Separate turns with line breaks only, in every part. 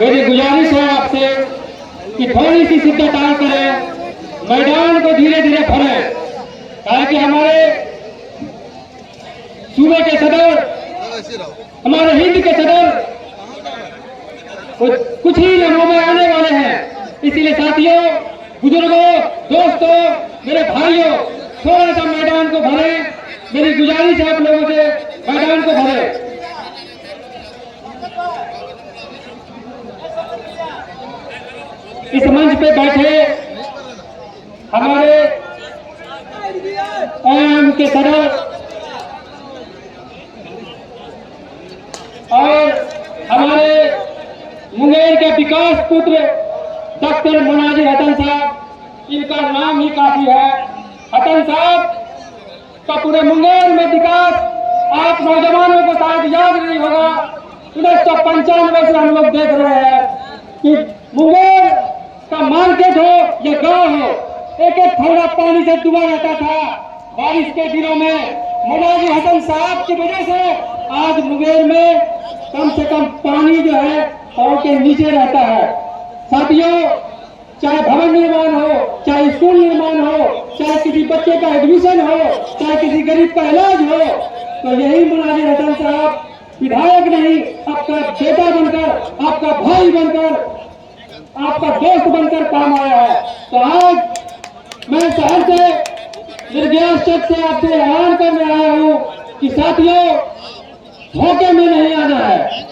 मेरी गुजारिश है आपसे कि थोड़ी सी शिद्दत आन करें, मैदान को धीरे धीरे भरें, ताकि हमारे सूबे के सदर, हमारे हिंद के सदर कुछ ही लम्हों में आने वाले हैं। इसीलिए साथियों, बुजुर्गों, दोस्तों, मेरे भाइयों, थोड़ा सा मैदान को भरें। मेरी गुजारिश है आप लोगों से, मैदान को भरें। इस मंच पे बैठे हमारे एम के सदर और हमारे मुंगेर के विकास पुत्र डॉक्टर मुनाजिर हसन साहब, इनका नाम ही काफी है। हसन साहब का पूरे मुंगेर में विकास आप नौजवानों को शायद याद नहीं होगा। 1995 से हम लोग देख रहे हैं कि मुंगेर का मार्केट हो या गांव हो, एक एक थोड़ा पानी से डूबा रहता था। बारिश के दिनों में मुनाजिर हसन साहब की वजह से आज मुंगेर में कम से कम पानी जो है पांव के नीचे रहता है। साथियों, चाहे भवन निर्माण हो, चाहे स्कूल निर्माण हो, चाहे किसी बच्चे का एडमिशन हो, चाहे किसी गरीब का इलाज हो, तो यही मुनाजिर हसन साहब विधायक नहीं, आपका बेटा बनकर, आपका भाई बनकर, आपका दोस्त बनकर काम आया है। तो आज मैं शहर से निर्व्यास चक से आपसे ऐलान करने आया हूँ कि साथियों, धोखे में नहीं आना है,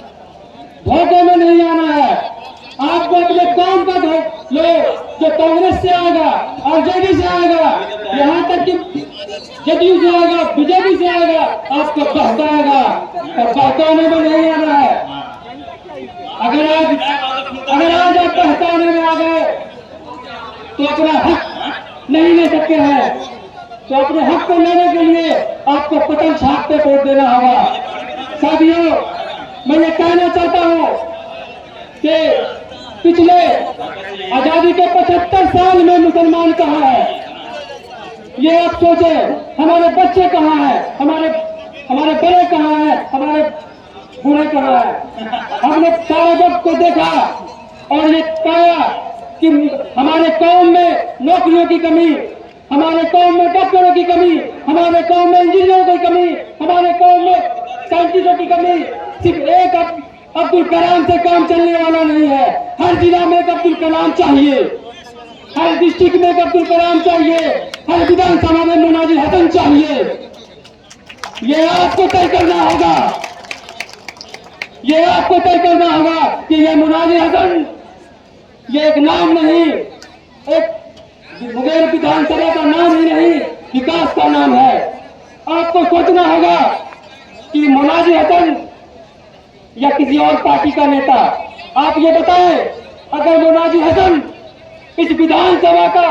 धोखे में नहीं आना है। आपको अपने काम का लो, जो कांग्रेस से आएगा, आरजेडी से आएगा, यहाँ तक कि जदयू से आएगा, बीजेपी से आएगा, आपको बहकाएगा, तो बहकाने में नहीं आना है। अगर आज आप बहकाने में आ गए तो अपना हक नहीं ले सकते हैं। तो अपने हक को लेने के लिए आपको पतन छाप पे वोट देना होगा। साथियों, मैं ये कहना चाहता हूँ कि पिछले आजादी के 75 साल में मुसलमान कहाँ है, ये आप सोचें। हमारे बच्चे कहाँ हैं, हमारे बड़े कहाँ हैं, हमारे बूढ़े कहाँ हैं। हमने सारे वक्त को देखा और ये कहा कि हमारे कौम में नौकरियों की कमी, हमारे कौम में डॉक्टरों की कमी, हमारे कौम में इंजीनियरों की कमी, हमारे कौम में साइंटिस्टों की कमी। सिर्फ एक अब्दुल कलाम से काम चलने वाला नहीं है। हर जिला में एक अब्दुल कलाम चाहिए, हर डिस्ट्रिक्ट में एक अब्दुल कलाम चाहिए, हर विधानसभा में मुनाजिर हसन चाहिए। ये आपको तय करना होगा, ये आपको तय करना होगा कि ये मुनाजिर हसन ये एक नाम नहीं, एक मुंगेर विधानसभा का नाम ही नहीं, विकास का नाम है। आपको सोचना होगा कि मुनाजिर हसन या किसी और पार्टी का नेता, आप ये बताएं, अगर मुनाजिर हसन इस विधानसभा का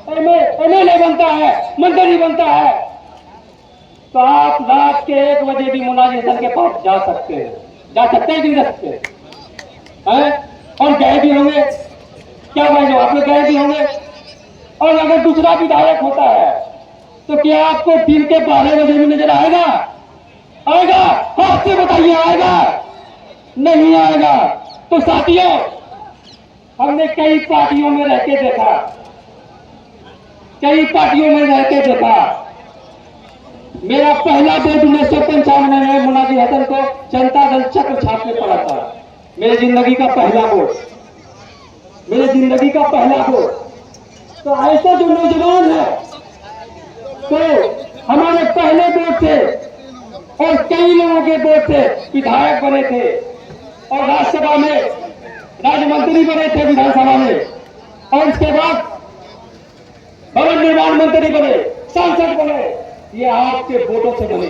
एमएलए बनता है, मंत्री बनता है, तो आप रात के 1 बजे भी मुनाजिर हसन के पास जा सकते हैं, जा सकते हैं कि नहीं जा सकते हैं? और गए भी होंगे, क्या भाई, आप लोग गए भी होंगे। और अगर दूसरा विधायक होता है तो क्या आपको दिन के 12 बजे भी नजर आएगा? आएगा? हाथ से बताइए, आएगा? नहीं आएगा। तो साथियों, हमने कई पार्टियों में रह के देखा, कई पार्टियों में रह के देखा। मेरा पहला वोट 1995 में मुनाजिर हसन को जनता दल चक्र छाप में पड़ा था। मेरी जिंदगी का पहला वोट, मेरी जिंदगी का पहला वोट। तो ऐसे जो नौजवान है, तो हमारे पहले वोट से और कई लोगों के वोट से विधायक बने थे और राज्यसभा में राज्य मंत्री बने थे, विधानसभा में, और इसके बाद भवन निर्माण मंत्री बने, सांसद बने। ये आपके वोटों से बने।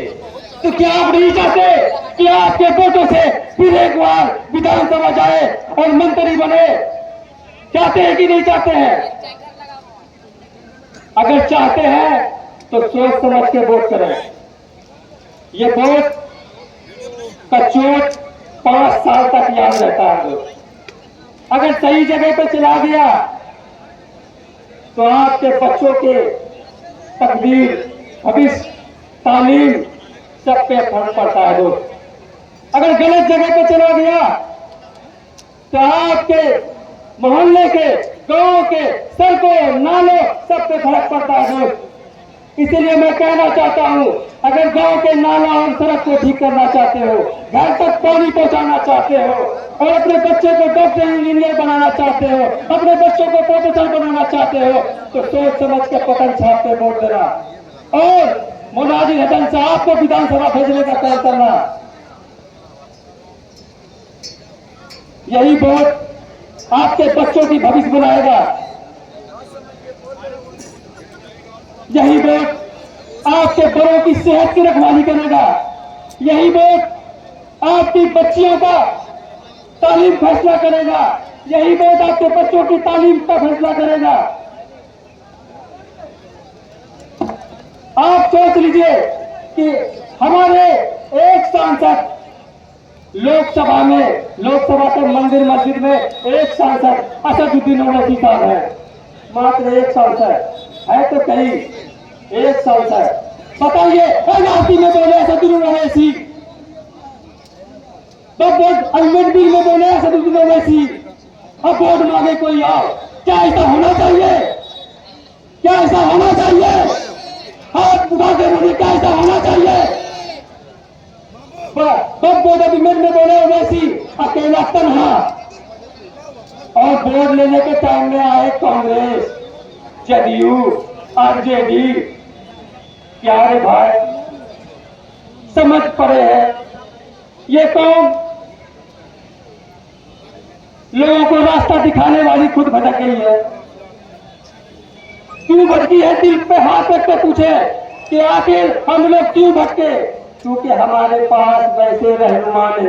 तो क्या आप नहीं चाहते कि आपके वोटों से फिर एक बार विधानसभा जाए और मंत्री बने? चाहते हैं कि नहीं चाहते हैं? अगर चाहते हैं तो सोच समझ के वोट करें। ये वोट का चोट 5 साल तक याद रहता है। अगर सही जगह पर चला गया तो आपके बच्चों के तकदीर, भविष्य, तालीम सब पे फर्क पड़ता है। दोस्त, अगर गलत जगह पे चला गया तो आपके मोहल्ले के, गांव के, सड़कों, नालों सब पे फर्क पड़ता है। इसलिए मैं कहना चाहता हूँ, अगर गांव के नाला और सड़क को ठीक करना चाहते हो, घर तक पानी पहुंचाना चाहते हो और अपने बच्चे को डॉक्टर इंजीनियर बनाना चाहते हो, अपने बच्चों को प्रोफेसर बनाना चाहते हो, तो सोच समझ के पतन छाप पे वोट देना और मुनाजिर हसन साहब को विधानसभा भेजने का तय करना। यही वोट आपके बच्चों की भविष्य बनाएगा। यही वोट आपके बड़ों की सेहत की रखवाली करेगा। यही वोट आपकी बच्चियों का तालीम फैसला करेगा। यही वोट आपके बच्चों की तालीम का फैसला करेगा। आप सोच लीजिए कि हमारे एक सांसद लोकसभा के मंदिर मस्जिद में एक सांसद असदुद्दीन ओवैसी साहब है, मात्र एक सांसद है, तो कहीं एक सांसद। बताइए, रास्ती में बोले असदुद्दीन ओवैसी, अमेंडमेंट बिल में बोले असदुद्दीन ओवैसी, अब वोट मांगे कोई आओ। क्या ऐसा होना चाहिए? क्या ऐसा होना चाहिए? हाथ उठा के बोले, क्या ऐसा होना चाहिए? अमेंडमेंट में बोले ओवैसी अकेला तनहा, और वोट लेने के टाइम में आए कांग्रेस, जदयू, आरजेडी। क्या रे भाई, समझ पड़े हैं ये कौन? लोगों को रास्ता दिखाने वाली खुद भटक गई है। क्यों भटकी है? दिल पे हाथ रख के पूछे कि आखिर हम लोग क्यों भटके? क्योंकि हमारे पास वैसे रहनुमा नहीं